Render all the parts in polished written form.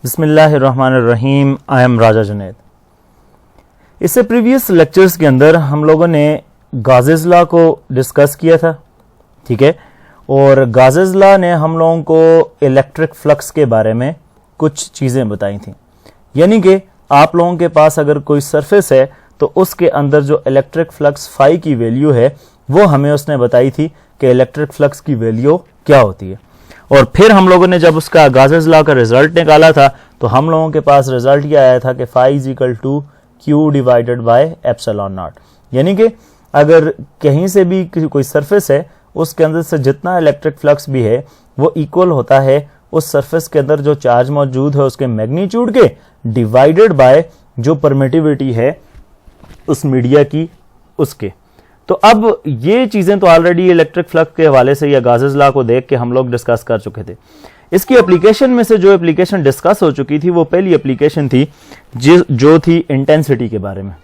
बिस्मिल्लाहिर्रहमानिर्रहीम। I am राजा जुनैद। इससे previous lectures के अंदर हम लोगों ने गाज़ेस लॉ को डिस्कस किया था, ठीक है। और गाज़ेस लॉ ने हम लोगों को इलेक्ट्रिक फ्लक्स के बारे में कुछ चीज़ें बताई थी। यानी कि आप लोगों के पास अगर कोई सरफेस है तो उसके अंदर जो इलेक्ट्रिक फ्लक्स फाई की वैल्यू है वो हमें उसने बताई थी कि इलेक्ट्रिक फ्लक्स की वैल्यू क्या होती है। और फिर हम लोगों ने जब उसका गाज़ेस लॉ का रिजल्ट निकाला था तो हम लोगों के पास रिजल्ट क्या आया था कि phi is equal to Q divided by epsilon naught. यानी कि अगर कहीं से भी कोई सरफेस है उसके अंदर से जितना इलेक्ट्रिक फ्लक्स भी है वो इक्वल होता है उस सरफेस के अंदर जो चार्ज मौजूद है उसके मैग्नीट्यूड के डिवाइडेड बाय जो परमिटिविटी है उस मीडिया की उसके। तो अब ये चीजें तो ऑलरेडी इलेक्ट्रिक फ्लक्स के हवाले से या गाज़ेस लॉ को देख के हम लोग डिस्कस कर चुके थे। इसकी एप्लीकेशन में से जो एप्लीकेशन डिस्कस हो चुकी थी वो पहली एप्लीकेशन थी जो थी इंटेंसिटी के बारे में,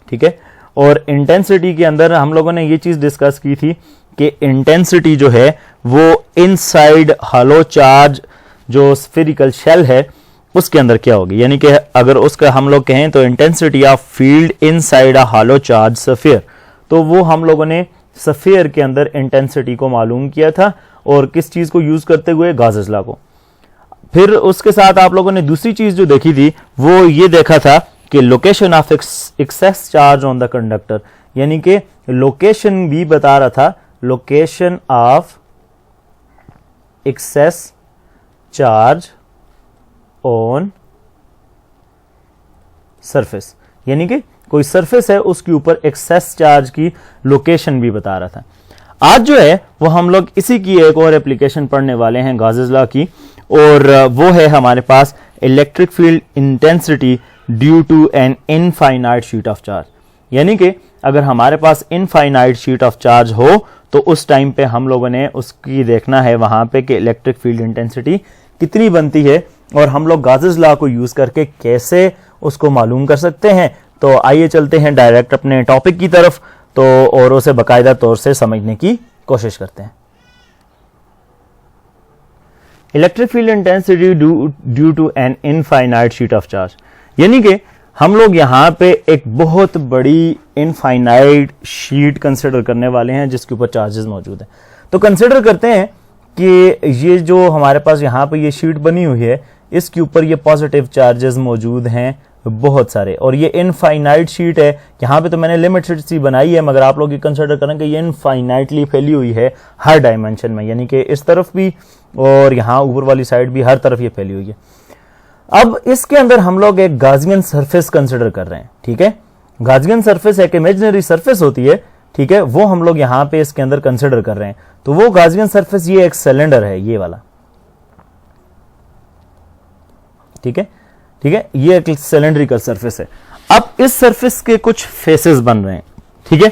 ठीक है। और इंटेंसिटी के अंदर हम लोगों ने ये चीज डिस्कस की थी कि इंटेंसिटी जो है वो इनसाइड हॉलो चार्ज जो स्फेरिकल शेल है उसके अंदर क्या होगी। यानी कि अगर उसका हम लोग कहें तो intensity of field inside a hollow charge sphere, तो वो हम लोगों ने स्फीयर के अंदर इंटेंसिटी को मालूम किया था और किस चीज को यूज करते हुए गाज़ेस लॉ को। फिर उसके साथ आप लोगों ने दूसरी चीज जो देखी थी वो ये देखा था कि location of excess charge on the conductor, यानी कि लोकेशन भी बता रहा था, location of excess charge on surface, यानी कि कोई सरफेस है उसके ऊपर एक्सेस चार्ज की लोकेशन भी बता रहा था। आज जो है वो हम लोग इसी की एक और एप्लीकेशन पढ़ने वाले हैं गाज़ेस लॉ की, और वो है हमारे पास electric field intensity due to an infinite sheet of charge. यानी कि अगर हमारे पास इनफाइनाइट शीट ऑफ चार्ज हो तो उस टाइम पे हम लोगों ने उसकी देखना है वहां पे कि इलेक्ट्रिक फील्ड इंटेंसिटी कितनी बनती है और हम लोग गाज़ेस लॉ को यूज करके कैसे उसको मालूम कर सकते हैं। तो आइए चलते हैं डायरेक्ट अपने टॉपिक की तरफ तो और उसे बाकायदा तौर से समझने की कोशिश करते हैं। Electric field intensity due to an infinite sheet of charge, यानी कि हम लोग यहां पे एक बहुत बड़ी इनफाइनाइट शीट कंसिडर करने वाले हैं जिसके ऊपर चार्जेस मौजूद हैं। तो कंसिडर करते हैं कि ये जो हमारे पास यहाँ पे ये शीट बनी हुई है इसके ऊपर ये पॉजिटिव चार्जेस मौजूद हैं बहुत सारे, और ये इनफाइनाइट शीट है। यहाँ पे तो मैंने लिमिटेड सी बनाई है मगर आप लोग ये कंसिडर करें कि ये इनफाइनाइटली फैली हुई है हर डायमेंशन में, यानी कि इस तरफ भी और यहाँ ऊपर वाली साइड भी हर तरफ ये फैली हुई है। अब इसके अंदर हम लोग एक गाज़ियन सरफेस कंसिडर कर रहे हैं, ठीक है। गाज़ियन सरफेस एक इमेजिनरी सरफेस होती है, ठीक है, वो हम लोग यहाँ पे इसके अंदर कंसिडर कर रहे हैं। तो वो गाज़ियन सरफेस ये एक सिलेंडर है, ये वाला, ठीक है, ठीक है, ये एक सिलेंड्रिकल सरफेस है। अब इस सरफेस के कुछ फेसेस बन रहे हैं, ठीक है,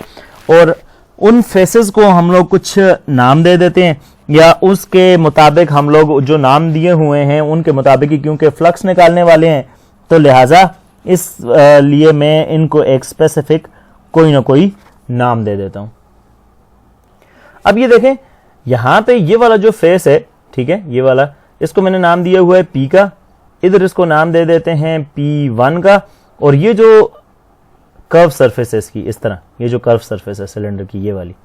और उन फेसेस को हम लोग कुछ नाम दे देते हैं या उसके मुताबिक हम लोग जो नाम दिए हुए हैं उनके मुताबिक ही, क्योंकि फ्लक्स निकालने वाले हैं तो लिहाजा इस लिए मैं इनको एक स्पेसिफिक कोई ना कोई नाम दे देता हूं। अब ये देखें यहां पे ये वाला जो फेस है, ठीक है, ये वाला, इसको मैंने नाम दिया हुआ है पी का, इधर इसको नाम दे देते हैं P1 का, और ये जो कर्व सरफेस है इसकी, इस तरह ये जो कर्व सरफेस है सिलेंडर की, ये वाली,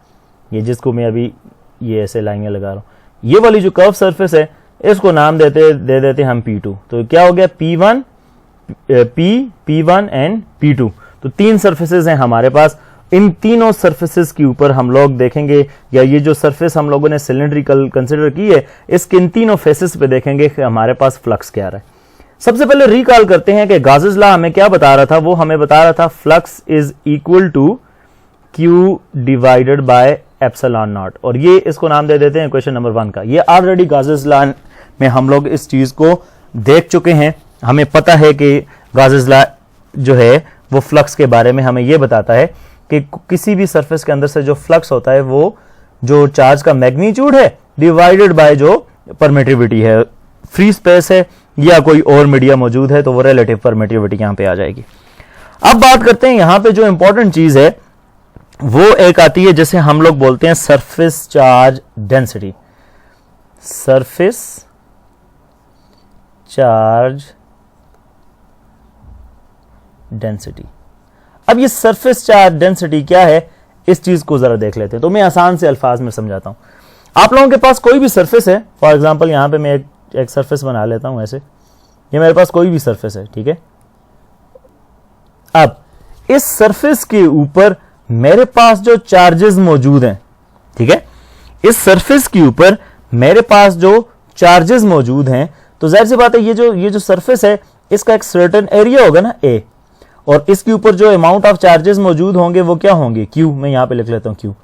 ये जिसको मैं अभी ये ऐसे लाइनें लगा रहा हूं, ये वाली जो कर्व सरफेस है इसको नाम दे देते हम P2। तो क्या हो गया P1 P1 एंड P2। तो तीन सरफेसेस हैं हमारे पास। इन तीनों सरफेसेस के ऊपर हम लोग देखेंगे, या ये जो सरफेस हम लोगों ने सिलेंड्रिकल कंसिडर की है इसके इन तीनों फेसेस पे देखेंगे कि हमारे पास फ्लक्स क्या आ रहा है। सबसे पहले रिकॉल करते हैं कि गाज़ेस लॉ हमें क्या बता रहा था। वो हमें बता रहा था flux is equal to Q divided by epsilon naught, और ये इसको नाम दे देते हैं क्वेश्चन नंबर 1 का। ये ऑलरेडी गाज़ेस लॉ में हम लोग इस चीज को देख चुके हैं। हमें पता है कि गाज़ेस लॉ जो है वो फ्लक्स के बारे में हमें ये बताता है कि किसी भी सरफेस के अंदर से जो फ्लक्स होता है वो जो चार्ज का मैग्नीट्यूड है डिवाइडेड बाय जो परमिटिविटी है, फ्री स्पेस है या कोई और मीडिया मौजूद है तो वो रिलेटिव परमिटिविटी यहां पे आ जाएगी। अब बात करते हैं यहां पे जो इंपॉर्टेंट चीज है वो एक आती है जिसे हम लोग बोलते हैं surface charge density. Surface charge density. अब ये सरफेस चार्ज डेंसिटी क्या है, इस चीज को जरा देख लेते हैं। तो मैं आसान से अल्फाज में समझाता हूं। आप लोगों के पास कोई भी सरफेस है, फॉर एग्जांपल यहां पे मैं एक सरफेस बना लेता हूं ऐसे, ये मेरे पास कोई भी सरफेस है, ठीक है। अब इस सरफेस के ऊपर मेरे पास जो चार्जेस मौजूद हैं, ठीक है, इस सरफेस के ऊपर मेरे पास जो चार्जेस मौजूद हैं, तो जाहिर सी बात है ये जो सरफेस है इसका एक सर्टेन एरिया होगा ना, ए, और इसके ऊपर जो अमाउंट ऑफ चार्जेस मौजूद होंगे वो क्या होंगे, क्यू। मैं यहां पे लिख लेता हूं क्यू।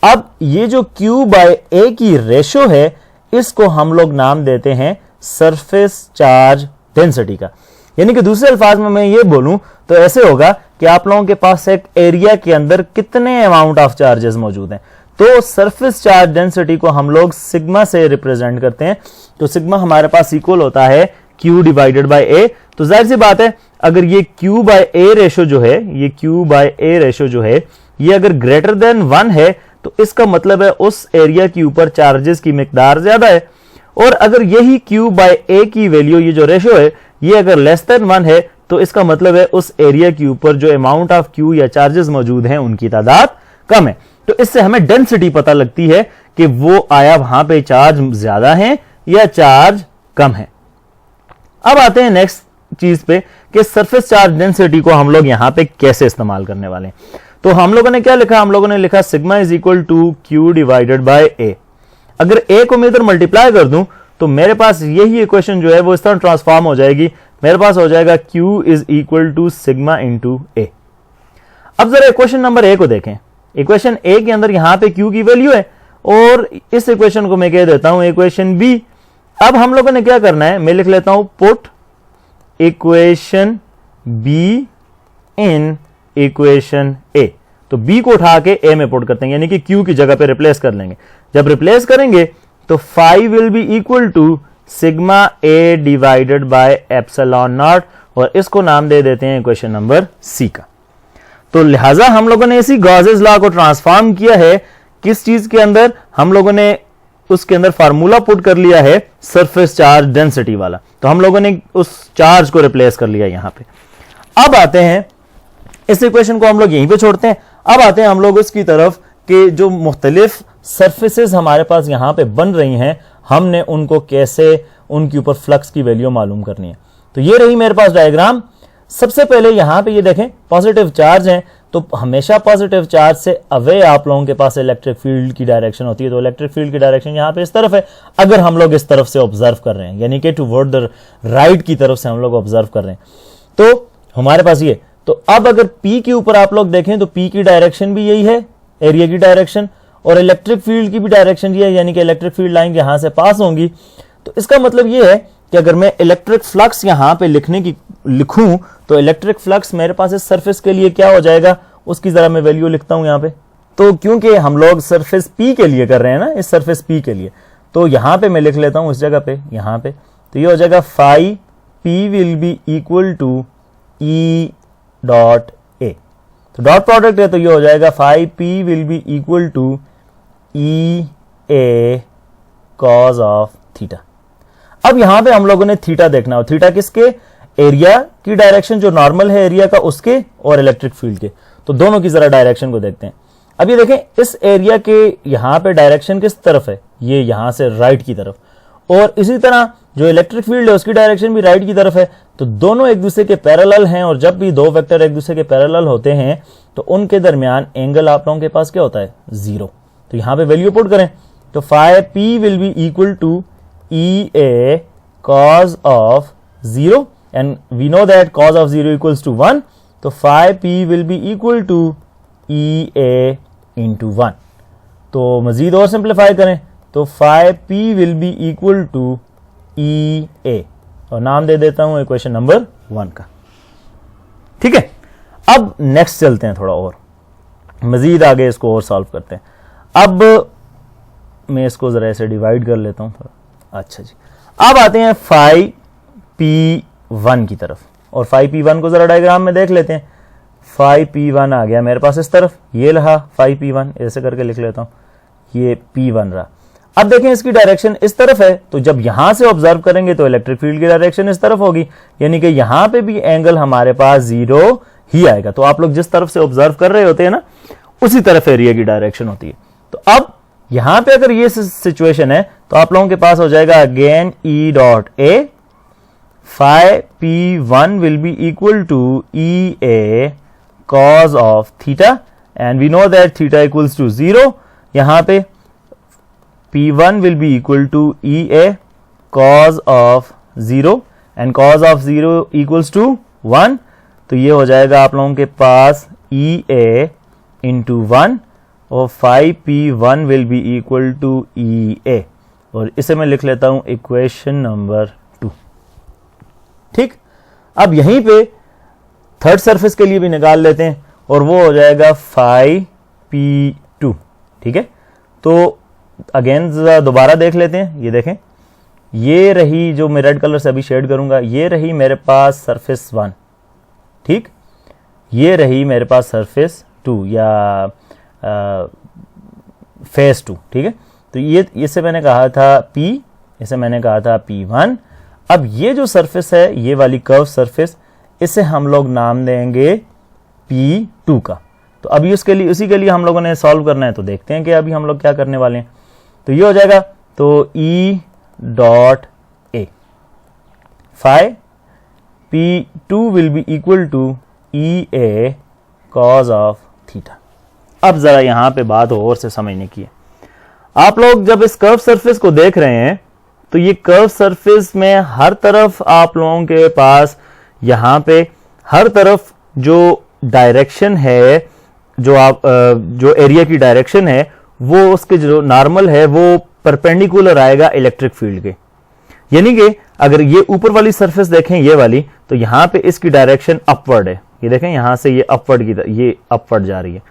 अब ये जो क्यू बाय ए की रेशो है, इसको हम लोग नाम देते हैं सरफेस चार्ज डेंसिटी का। यानी कि दूसरे अल्फाज में मैं ये बोलूं तो ऐसे होगा कि आप लोगों के पास एक एरिया के अंदर कितने अमाउंट ऑफ चार्जेस मौजूद हैं। तो सरफेस चार्ज डेंसिटी को हम लोग सिग्मा से रिप्रेजेंट करते हैं। तो सिग्मा हमारे पास इक्वल होता है क्यू डिवाइडेड बाय ए। तो जाहिर सी बात है, अगर ये क्यू बाय ए रेशो जो है, ये क्यू बाय ए रेशो जो है, ये अगर ग्रेटर देन 1 है तो इसका मतलब है उस एरिया के ऊपर चार्जेस की मिकदार ज्यादा है। और अगर यही क्यू बाय ए की वैल्यू, ये जो रेशो है, ये अगर लेस देन 1 है तो इसका मतलब है उस एरिया के ऊपर जो अमाउंट ऑफ क्यू या चार्जेस मौजूद हैं उनकी तादाद कम है। तो इससे हमें डेंसिटी पता लगती है कि वो आया वहां पे चार्ज ज्यादा है या चार्ज कम है। अब आते हैं नेक्स्ट चीज पे कि सरफेस चार्ज डेंसिटी को हम लोग यहां पे कैसे इस्तेमाल करने वाले हैं। तो हम लोगों ने क्या लिखा, हम लोगों ने लिखा sigma is equal to Q divided by A. अगर ए को मैं इधर मल्टीप्लाई कर दूं तो मेरे पास यही इक्वेशन जो है वो इस तरह ट्रांसफॉर्म हो जाएगी। मेरे पास हो जाएगा Q is equal to sigma into A. अब जरा इक्वेशन नंबर ए को देखें। इक्वेशन ए के अंदर यहां पे क्यू की वैल्यू है और इस इक्वेशन को मैं कह देता हूं इक्वेशन बी। अब हम लोगों ने क्या करना है, मैं लिख लेता हूं put equation B in equation A. तो बी को उठा के ए में पुट करते हैं, यानी कि क्यू की जगह पे रिप्लेस कर लेंगे। जब रिप्लेस करेंगे तो phi will be equal to sigma A divided by epsilon naught, और इसको नाम दे देते हैं इक्वेशन नंबर सी का। तो लिहाजा हम लोगों ने इसी गॉसेस लॉ को ट्रांसफॉर्म किया है किस चीज के अंदर, हम लोगों ने उसके अंदर फार्मूला पुट कर लिया है सरफेस चार्ज डेंसिटी वाला। तो हम लोगों ने उस चार्ज को रिप्लेस कर लिया यहां पे। अब आते हैं, इस इक्वेशन को हम लोग यहीं पे छोड़ते हैं। अब आते हैं हम लोग उसकी तरफ कि जो मुख्तलिफ सरफेसेस हमारे पास यहां पे बन रही हैं, हमने उनको कैसे, उनके ऊपर फ्लक्स की वैल्यू मालूम करनी है। तो ये रही मेरे पास डायग्राम। सबसे पहले यहां पे ये देखें पॉजिटिव चार्ज है, तो हमेशा पॉजिटिव चार्ज से अवे आप लोगों के पास इलेक्ट्रिक फील्ड की डायरेक्शन होती है। तो इलेक्ट्रिक फील्ड की डायरेक्शन यहां पे इस तरफ है। अगर हम लोग इस तरफ से ऑब्जर्व कर रहे हैं, यानी कि टुवर्ड द राइट की तरफ से हम लोग ऑब्जर्व कर रहे हैं, तो हमारे पास ये। तो अब अगर P के ऊपर आप लोग देखें तो P की डायरेक्शन भी यही है, एरिया की डायरेक्शन, और इलेक्ट्रिक फील्ड की भी डायरेक्शन ये है, यानी कि इलेक्ट्रिक फील्ड लाइन यहां से पास होंगी। तो इसका मतलब ये है कि अगर मैं इलेक्ट्रिक फ्लक्स यहां पे लिखूं तो इलेक्ट्रिक फ्लक्स मेरे पास इस सरफेस के लिए क्या हो जाएगा, उसकी जरा मैं वैल्यू लिखता हूं यहां पे। तो क्योंकि हम लोग सरफेस P के लिए कर रहे हैं ना, इस सरफेस P के लिए, तो यहां पे मैं लिख लेता हूं इस जगह पे, यहां पे। तो ये हो जाएगा phi P will be equal to E dot A. तो डॉट प्रोडक्ट है तो ये हो जाएगा phi P will be equal to E A cos of theta. अब यहां पे हम लोगों ने थीटा देखना हो, थीटा किसके, एरिया की डायरेक्शन जो नॉर्मल है एरिया का उसके, और इलेक्ट्रिक फील्ड के। तो दोनों की जरा डायरेक्शन को देखते हैं। अब ये देखें इस एरिया के यहां पे डायरेक्शन किस तरफ है, ये यहां से राइट की तरफ, और इसी तरह जो इलेक्ट्रिक फील्ड है उसकी डायरेक्शन भी राइट की तरफ है। तो दोनों एक दूसरे के पैरेलल हैं, और जब भी दो वेक्टर एक दूसरे के पैरेलल होते हैं तो उनके दरमियान एंगल आप लोगों के पास क्या होता है, जीरो। तो यहां पे वैल्यू पुट करें तो phi P will be equal to E A cos of 0, and we know that cos of 0 equals to 1. तो phi P will be equal to E A into 1. तो मजीद और सिंप्लीफाई करें तो phi P will be equal to E A, और नाम दे देता हूं equation number 1 का। ठीक है, अब नेक्स्ट चलते हैं, थोड़ा और मजीद आगे इसको और सॉल्व करते हैं। अब मैं इसको जरा ऐसे डिवाइड कर लेता हूं थोड़ा। अच्छा जी, अब आते हैं फाई P1 की तरफ, और फाई P1 को जरा डायग्राम में देख लेते हैं। फाई P1 आ गया मेरे पास इस तरफ, ये रहा फाई P1, ऐसे करके लिख लेता हूं, ये P1 रहा। अब देखें इसकी डायरेक्शन इस तरफ है, तो जब यहां से ऑब्जर्व करेंगे तो इलेक्ट्रिक फील्ड की डायरेक्शन इस तरफ होगी, यानी कि यहां पे भी एंगल हमारे पास 0 ही आएगा। तो आप लोग जिस तरफ से ऑब्जर्व कर रहे होते हैं ना, उसी तरफ एरिया की डायरेक्शन होती है। तो अब यहां पे अगर ये सिचुएशन है तो आप लोगों के पास हो जाएगा again E dot A, phi P1 will be equal to EA cos of theta, and we know that theta equals to 0। यहां पे P1 will be equal to EA cos of 0 and cos of 0 equals to 1। तो ये हो जाएगा आप लोगों के पास EA into 1 और phi P1 will be equal to EA, और इसे मैं लिख लेता हूं इक्वेशन नंबर 2। ठीक, अब यहीं पे थर्ड सरफेस के लिए भी निकाल लेते हैं और वो हो जाएगा phi P2। ठीक है, तो अगेन दोबारा देख लेते हैं। ये देखें, ये रही जो मैं रेड कलर से अभी शेड करूंगा, ये रही मेरे पास सरफेस 1। ठीक, ये रही मेरे पास सरफेस 2 या फेस 2। ठीक है, तो ये इसे मैंने कहा था P, इसे मैंने कहा था P1। अब ये जो सरफेस है, ये वाली कर्व सरफेस, इसे हम लोग नाम देंगे P2 का। तो अभी उसके लिए, उसी के लिए हम लोगों ने सॉल्व करना है, तो देखते हैं कि अभी हम लोग क्या करने वाले हैं। तो ये हो जाएगा, तो E dot A, phi P2 will be equal to EA cos of theta। अब जरा यहां पे बात और से समझने की है। आप लोग जब इस कर्व सरफेस को देख रहे हैं तो ये कर्व सरफेस में हर तरफ आप लोगों के पास यहां पे हर तरफ जो डायरेक्शन है, जो एरिया की डायरेक्शन है, वो उसके जो नॉर्मल है वो परपेंडिकुलर आएगा इलेक्ट्रिक फील्ड के। यानी कि अगर ये ऊपर वाली सरफेस देखें, ये वाली, तो यहां पे इसकी डायरेक्शन अपवर्ड है। ये देखें, यहां से ये अपवर्ड जा रही है,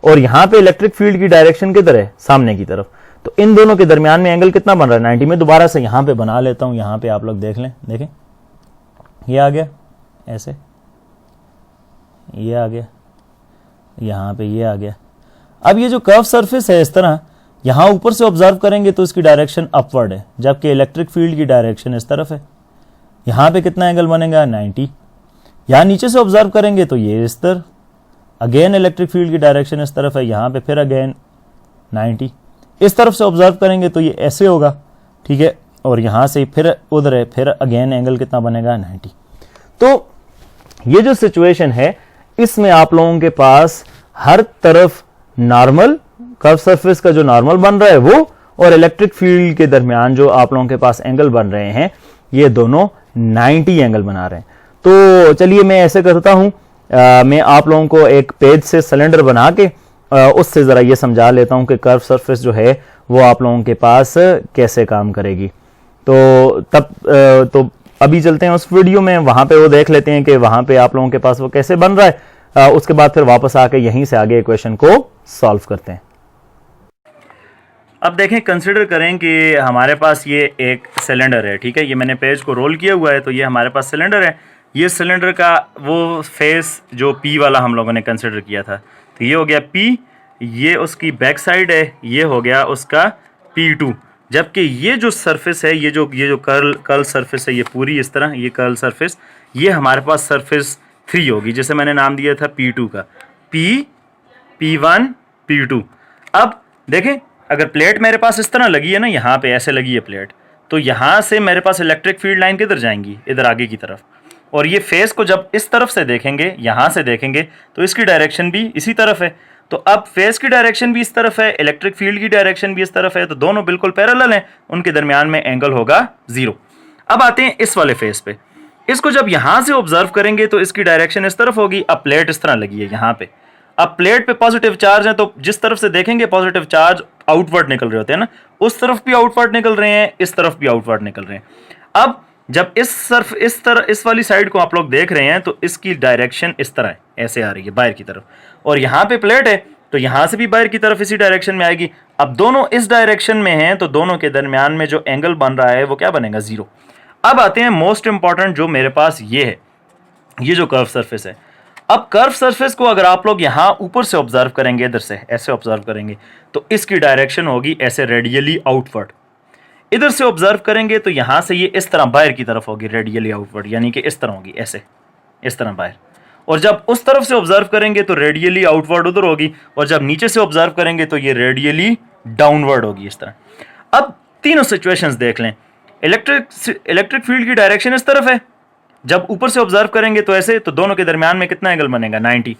और यहां पे इलेक्ट्रिक फील्ड की डायरेक्शन किधर है, सामने की तरफ। तो इन दोनों के दरमियान में एंगल कितना बन रहा है, 90। में दोबारा से यहां पे बना लेता हूं, यहां पे आप लोग देख लें, देखें ये आ गया ऐसे, ये आ गया, यहां पे ये आ गया। अब ये जो कर्व सरफेस है इस तरह, यहां ऊपर से ऑब्जर्व करेंगे तो इसकी डायरेक्शन अपवर्ड है, जबकि इलेक्ट्रिक फील्ड की डायरेक्शन इस तरफ है। यहां पे कितना एंगल बनेगा, 90। यहां नीचे से ऑब्जर्व करेंगे तो ये इस तरफ, अगेन इलेक्ट्रिक फील्ड की डायरेक्शन इस तरफ है, यहां पे फिर अगेन 90। इस तरफ से ऑब्जर्व करेंगे तो ये ऐसे होगा। ठीक है, और यहां से फिर उधर है, फिर अगेन एंगल कितना बनेगा, 90। तो ये जो सिचुएशन है, इसमें आप लोगों के पास हर तरफ नॉर्मल, कर्व सरफेस का जो नॉर्मल बन रहा है वो, और इलेक्ट्रिक फील्ड के दरमियान जो आप लोगों के पास एंगल बन रहे हैं, ये दोनों 90 एंगल बना रहे हैं। तो चलिए मैं ऐसे करता हूं, मैं आप लोगों को एक पेज से सिलेंडर बना के उससे जरा ये समझा लेता हूं कि कर्व सरफेस जो है वो आप लोगों के पास कैसे काम करेगी। तो अभी चलते हैं उस वीडियो में, वहां पे वो देख लेते हैं कि वहां पे आप लोगों के पास वो कैसे बन रहा है। उसके बाद फिर वापस आके यहीं से आगे इक्वेशन को सॉल्व करते हैं। अब देखें, कंसिडर करें कि हमारे पास ये एक सिलेंडर है। ठीक है, ये मैंने पेज को रोल किया हुआ है, तो ये हमारे पास सिलेंडर है। ये सिलेंडर का वो फेस जो P वाला हम लोगों ने कंसिडर किया था, तो ये हो गया P, ये उसकी बैक साइड है, ये हो गया उसका P2। जबकि ये जो सरफेस है, ये जो कर्ल सरफेस है, ये पूरी इस तरह, ये कर्ल सरफेस, ये हमारे पास सरफेस 3 होगी, जिसे मैंने नाम दिया था P2 का, P1 P2। अब देखें, अगर प्लेट मेरे पास इस तरह लगी है ना, यहाँ पे ऐसे लगी है प्लेट, तो यहाँ से मेरे पास इलेक्ट्रिक फील्ड लाइन किधर जाएंगी, इधर आगे की तरफ। और ये फेस को जब इस तरफ से देखेंगे, यहाँ से देखेंगे, तो इसकी डायरेक्शन भी इसी तरफ है। तो अब फेस की डायरेक्शन भी इस तरफ है, इलेक्ट्रिक फील्ड की डायरेक्शन भी इस तरफ है, तो दोनों बिल्कुल पैरेलल हैं, उनके दरमियान में एंगल होगा 0। अब आते हैं इस वाले फेस पे। इसको जब यहाँ से ऑब्जर्व करेंगे तो इसकी डायरेक्शन इस तरफ होगी। अब प्लेट इस तरह लगी है यहाँ पे, अब प्लेट पे पॉजिटिव चार्ज है, तो जिस तरफ से देखेंगे पॉजिटिव चार्ज आउटवर्ड निकल रहे होते हैं ना, उस तरफ भी आउटवर्ड निकल रहे हैं, इस तरफ भी आउटवर्ड निकल रहे हैं। अब जब इस वाली साइड को आप लोग देख रहे हैं तो इसकी डायरेक्शन इस तरह है, ऐसे आ रही है बाहर की तरफ, और यहाँ पे प्लेट है तो यहाँ से भी बाहर की तरफ इसी डायरेक्शन में आएगी। अब दोनों इस डायरेक्शन में हैं, तो दोनों के दरमियान में जो एंगल बन रहा है वो क्या बनेगा, 0। अब आते हैं मोस्ट इंपॉर्टेंट, जो मेरे पास ये है, ये जो कर्व सरफेस है। अब कर्व सरफेस को अगर आप लोग यहां ऊपर से ऑब्जर्व करेंगे, इधर से ऐसे ऑब्जर्व करेंगे, तो इसकी डायरेक्शन होगी ऐसे रेडियली आउटवर्ड। इधर से ऑब्जर्व करेंगे तो यहां से ये इस तरह बाहर की तरफ होगी, रेडियली आउटवर्ड, यानी कि इस तरह होगी, ऐसे इस तरह बाहर। और जब उस तरफ से ऑब्जर्व करेंगे तो रेडियली आउटवर्ड उधर होगी, और जब नीचे से ऑब्जर्व करेंगे तो ये रेडियली डाउनवर्ड होगी, इस तरह। अब तीनों सिचुएशंस देख लें। इलेक्ट्रिक फील्ड की डायरेक्शन इस तरफ है, जब ऊपर से ऑब्जर्व करेंगे तो ऐसे, तो दोनों के दरमियान में कितना एंगल बनेगा, 90।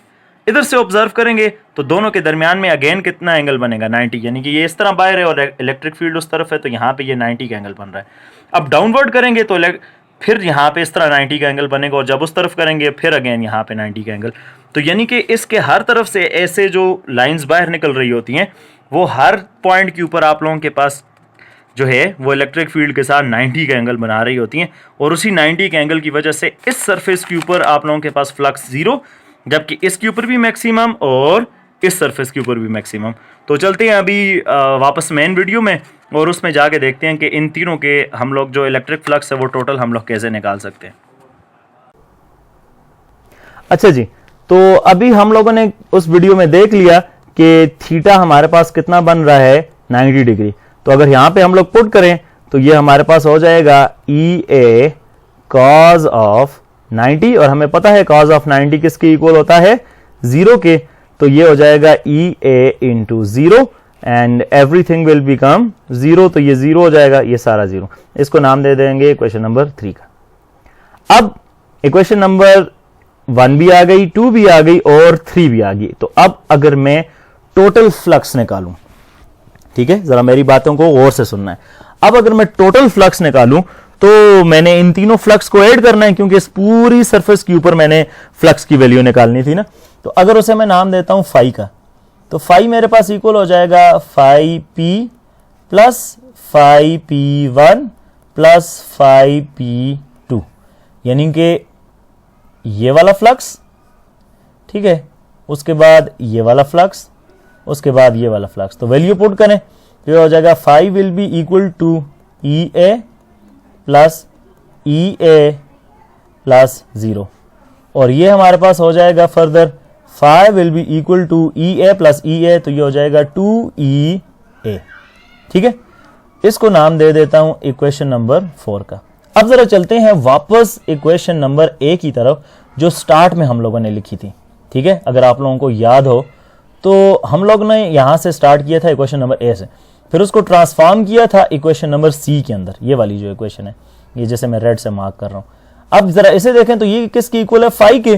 इधर से ऑब्जर्व करेंगे तो दोनों के दरमियान में अगेन कितना एंगल बनेगा, 90, यानी कि ये इस तरह बाहर है और इलेक्ट्रिक फील्ड उस तरफ है, तो यहाँ पे ये 90 का एंगल बन रहा है। अब डाउनवर्ड करेंगे तो फिर यहाँ पे इस तरह 90 का एंगल बनेगा, और जब उस तरफ करेंगे फिर अगेन यहाँ पे 90 का एंगल। तो यानी कि इसके हर तरफ से ऐसे जो लाइन्स बाहर निकल रही होती हैं, वो हर पॉइंट के ऊपर आप लोगों के पास जो है वो इलेक्ट्रिक फील्ड के साथ 90 का एंगल बना रही होती हैं, और उसी 90 के एंगल की वजह से इस सरफेस के ऊपर आप लोगों के पास फ्लक्स 0, जबकि इसके ऊपर भी मैक्सिमम और इस सरफेस के ऊपर भी मैक्सिमम। तो चलते हैं अभी वापस मेन वीडियो में, और उसमें जाके देखते हैं कि इन तीनों के हम लोग जो इलेक्ट्रिक फ्लक्स है वो टोटल हम लोग कैसे निकाल सकते हैं। अच्छा जी, तो अभी हम लोगों ने उस वीडियो में देख लिया कि थीटा हमारे पास कितना बन रहा है, 90 डिग्री। तो अगर यहां पे हम लोग पुट करें तो ये हमारे पास हो जाएगा ई ए कॉज ऑफ 90, और हमें पता है कॉज ऑफ 90 किसके इक्वल होता है, 0 के। तो ये हो जाएगा E A into 0 and everything will become 0। तो ये 0 हो जाएगा, ये सारा 0। इसको नाम दे देंगे इक्वेशन नंबर 3 का। अब इक्वेशन नंबर 1 भी आ गई, 2 भी आ गई और 3 भी आ गई। तो अब अगर मैं टोटल फ्लक्स निकालूं, ठीक है, जरा मेरी बातों को गौर से सुनना है। अब अगर मैं टोटल फ्लक्स निकालूं तो मैंने इन तीनों फ्लक्स को ऐड करना है, क्योंकि इस पूरी सरफेस के ऊपर मैंने फ्लक्स की वैल्यू निकालनी थी ना। तो अगर उसे मैं नाम देता हूं फाई का, तो फाई मेरे पास इक्वल हो जाएगा phi P plus phi P one plus phi P two, यानी कि ये वाला फ्लक्स, ठीक है, उसके बाद ये वाला फ्लक्स, उसके बाद ये वाला फ्लक्स। तो वैल्यू पुट करें तो ये हो जाएगा phi will be equal to E A plus E A plus 0, और ये हमारे पास हो जाएगा further phi will be equal to E A plus E A, तो ये हो जाएगा 2e a, ठीक है। इसको नाम दे देता हूं इक्वेशन नंबर 4 का। अब जरा चलते हैं वापस इक्वेशन नंबर ए की तरफ, जो स्टार्ट में हम लोगों ने लिखी थी, ठीक है। अगर आप लोगों को याद हो तो हम लोग ने यहां से स्टार्ट किया था इक्वेशन नंबर ए से, फिर उसको ट्रांसफॉर्म किया था इक्वेशन नंबर सी के अंदर, ये वाली जो इक्वेशन है, ये जैसे मैं रेड से मार्क कर रहा हूं। अब जरा इसे देखें तो ये किसकी इक्वल है, फाई के,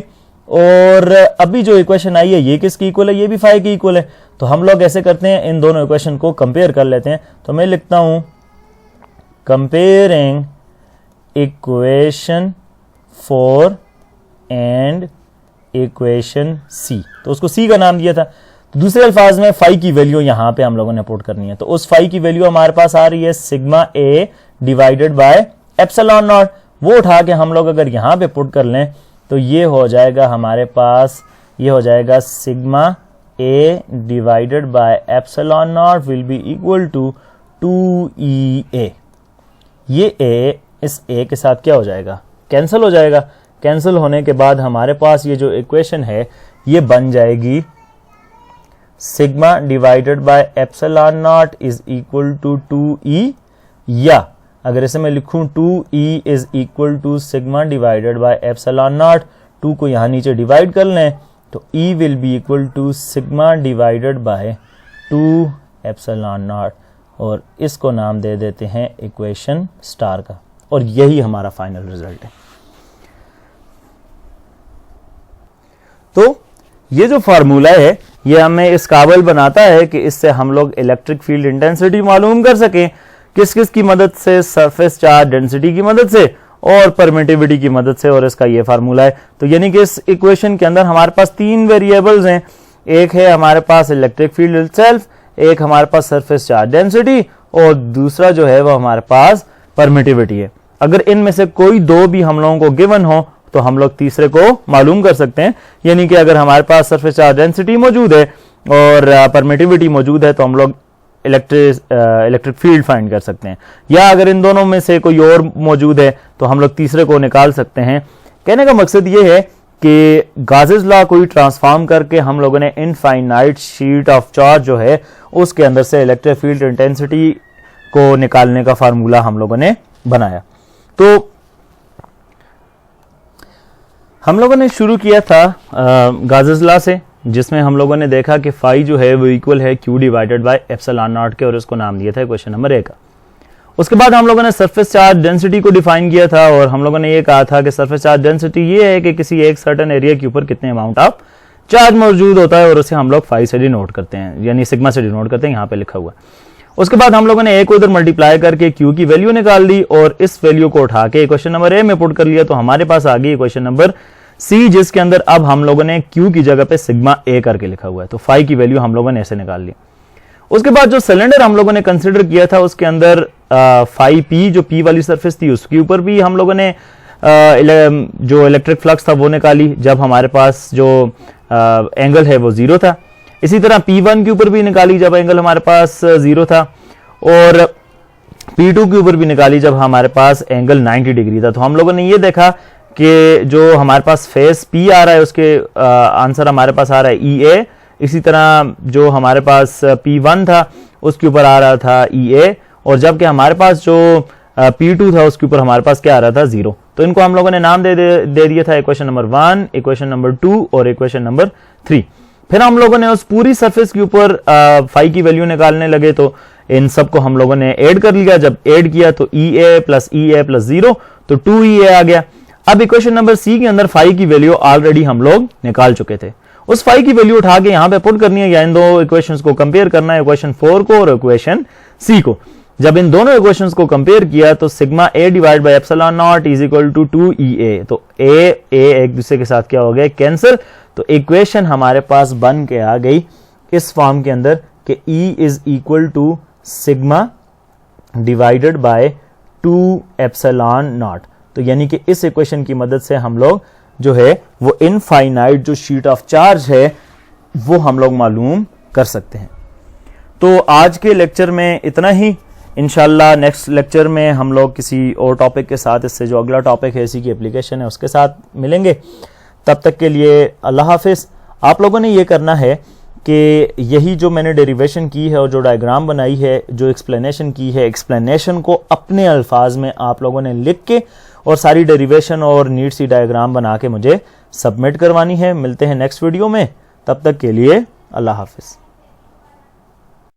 और अभी जो इक्वेशन आई है ये किसकी इक्वल है, ये भी फाई की इक्वल है। तो हम लोग ऐसे करते हैं, इन दोनों इक्वेशन को कंपेयर कर लेते हैं। तो मैं लिखता हूं comparing equation 4 and equation C, तो उसको सी का नाम दिया था। तो दूसरे अल्फाज में फाई की वैल्यू यहां पे हम लोगों ने पुट करनी है। तो उस फाई की वैल्यू हमारे पास आ रही है sigma A divided by epsilon not. वो उठा के हम लोग अगर यहां पे पुट कर लें तो ये हो जाएगा हमारे पास, ये हो जाएगा sigma A divided by epsilon naught will be equal to 2e a। ये a इस a के साथ क्या हो जाएगा, कैंसिल हो जाएगा। कैंसिल होने के बाद हमारे पास ये जो इक्वेशन है ये बन जाएगी sigma divided by epsilon naught is equal to 2e, या अगर इसे मैं लिखूं 2e is equal to sigma divided by epsilon naught, 2 को यहां नीचे डिवाइड कर लें तो e will be equal to sigma divided by 2 epsilon naught, और इसको नाम दे देते हैं इक्वेशन स्टार का, और यही हमारा फाइनल रिजल्ट है। तो ये जो फार्मूला है ये हमें इस काबिल बनाता है कि इससे हम लोग इलेक्ट्रिक फील्ड इंटेंसिटी मालूम कर सकें, किस किस की मदद से, सरफेस चार्ज डेंसिटी की मदद से और परमिटिविटी की मदद से, और इसका ये फार्मूला है। तो यानी कि इस इक्वेशन के अंदर हमारे पास 3 वेरिएबल्स हैं, एक है हमारे पास इलेक्ट्रिक फील्ड इटसेल्फ, एक हमारे पास सरफेस चार्ज डेंसिटी, और दूसरा जो है वो हमारे पास परमिटिविटी है। अगर इनमें से कोई 2 भी हम लोगों को गिवन हो तो हम लोग तीसरे को मालूम कर सकते हैं, यानी कि अगर हमारे पास सरफेस चार्ज डेंसिटी मौजूद है और परमिटिविटी मौजूद है तो हम लोग इलेक्ट्रिक फील्ड फाइंड कर सकते हैं, या अगर इन दोनों में से कोई और मौजूद है तो हम लोग तीसरे को निकाल सकते हैं। कहने का मकसद ये है कि गाजेस लॉ को ही ट्रांसफॉर्म करके हम लोगों ने इनफाइनाइट शीट ऑफ चार्ज जो है उसके अंदर से इलेक्ट्रिक फील्ड इंटेंसिटी को निकालने का फार्मूला हम लोगों ने बनाया। तो हम लोगों ने शुरू किया था गाजेस लॉ से, जिसमें हम लोगों ने देखा कि फाई जो है वो इक्वल है Q divided by epsilon not के, और इसको नाम दिया था क्वेश्चन नंबर 1 का। उसके बाद हम लोगों ने सरफेस चार्ज डेंसिटी को डिफाइन किया था, और हम लोगों ने ये कहा था कि सरफेस चार्ज डेंसिटी ये है कि किसी एक सर्टेन एरिया के ऊपर कितने अमाउंट ऑफ चार्ज मौजूद होता है, और उसे हम लोग फाई से डिनोट करते हैं, यानी सिग्मा से डिनोट करते हैं, यहाँ पे लिखा हुआ। उसके बाद हम लोगों ने ए को उधर मल्टीप्लाई करके क्यू की वैल्यू निकाल ली, और इस वैल्यू को उठा के क्वेश्चन नंबर ए में पुट कर लिया। तो हमारे पास आ गई क्वेश्चन नंबर सी, जिसके अंदर अब हम लोगों ने क्यू की जगह पे सिग्मा ए करके लिखा हुआ है। तो फाई की वैल्यू हम लोगों ने ऐसे निकाल ली। उसके बाद जो सिलेंडर हम लोगों ने कंसिडर किया था, उसके अंदर फाई पी जो पी वाली सरफेस थी उसके ऊपर भी हम लोगों ने जो इलेक्ट्रिक फ्लक्स था वो निकाली, जब हमारे पास जो एंगल है वो 0 था। इसी तरह P1 के ऊपर भी निकाली जब एंगल हमारे पास 0 था, और P2 के ऊपर भी निकाली जब हमारे पास एंगल 90 डिग्री था। तो हम लोगों ने ये देखा कि जो हमारे पास फेस P आ रहा है उसके आंसर हमारे पास आ रहा है EA। इसी तरह जो हमारे पास P1 था उसके ऊपर आ रहा था EA, और जबकि हमारे पास जो P2 था उसके ऊपर हमारे पास क्या आ रहा था 0। तो इनको हम लोगों ने नाम दे दिया था इक्वेशन नंबर 1, इक्वेशन नंबर 2 और इक्वेशन नंबर 3। फिर हम लोगों ने उस पूरी सरफेस के ऊपर फाई की वैल्यू निकालने लगे, तो इन सबको हम लोगों ने ऐड कर लिया। जब ऐड किया तो EA प्लस 0 तो 2EA आ गया। अब इक्वेशन नंबर सी के अंदर फाई की वैल्यू ऑलरेडी हम लोग निकाल चुके थे। उस फाई की वैल्यू उठा के यहां पे पुट करनी है, या इन दो इक्वेशंस को कंपेयर करना है, इक्वेशन 4 को और इक्वेशन सी को। जब इन दोनों इक्वेशंस को कंपेयर किया तो sigma A divide by epsilon naught is equal to 2EA। तो ए एक दूसरे के साथ क्या हो गया, कैंसिल। तो इक्वेशन हमारे पास बन के आ गई इस फॉर्म के अंदर कि E is equal to sigma divided by 2 epsilon naught. तो यानी कि इस इक्वेशन की मदद से हम लोग जो है वो इनफाइनाइट जो शीट ऑफ चार्ज है वो हम लोग मालूम कर सकते हैं। तो आज के लेक्चर में इतना ही। इंशाल्लाह नेक्स्ट लेक्चर में हम लोग किसी और टॉपिक के साथ, इससे जो अगला टॉपिक है इसी की एप्लीकेशन है उसके साथ मिलेंगे। तब तक के लिए अल्लाह हाफिज। आप लोगों ने ये करना है कि यही जो मैंने डेरिवेशन की है और जो डायग्राम बनाई है, जो एक्सप्लेनेशन की है, एक्सप्लेनेशन को अपने अल्फाज में आप लोगों ने लिख के और सारी डेरिवेशन और नीट सी डायग्राम बना के मुझे सबमिट करवानी है। मिलते हैं नेक्स्ट वीडियो में, तब तक के लिए अल्लाह हाफिज।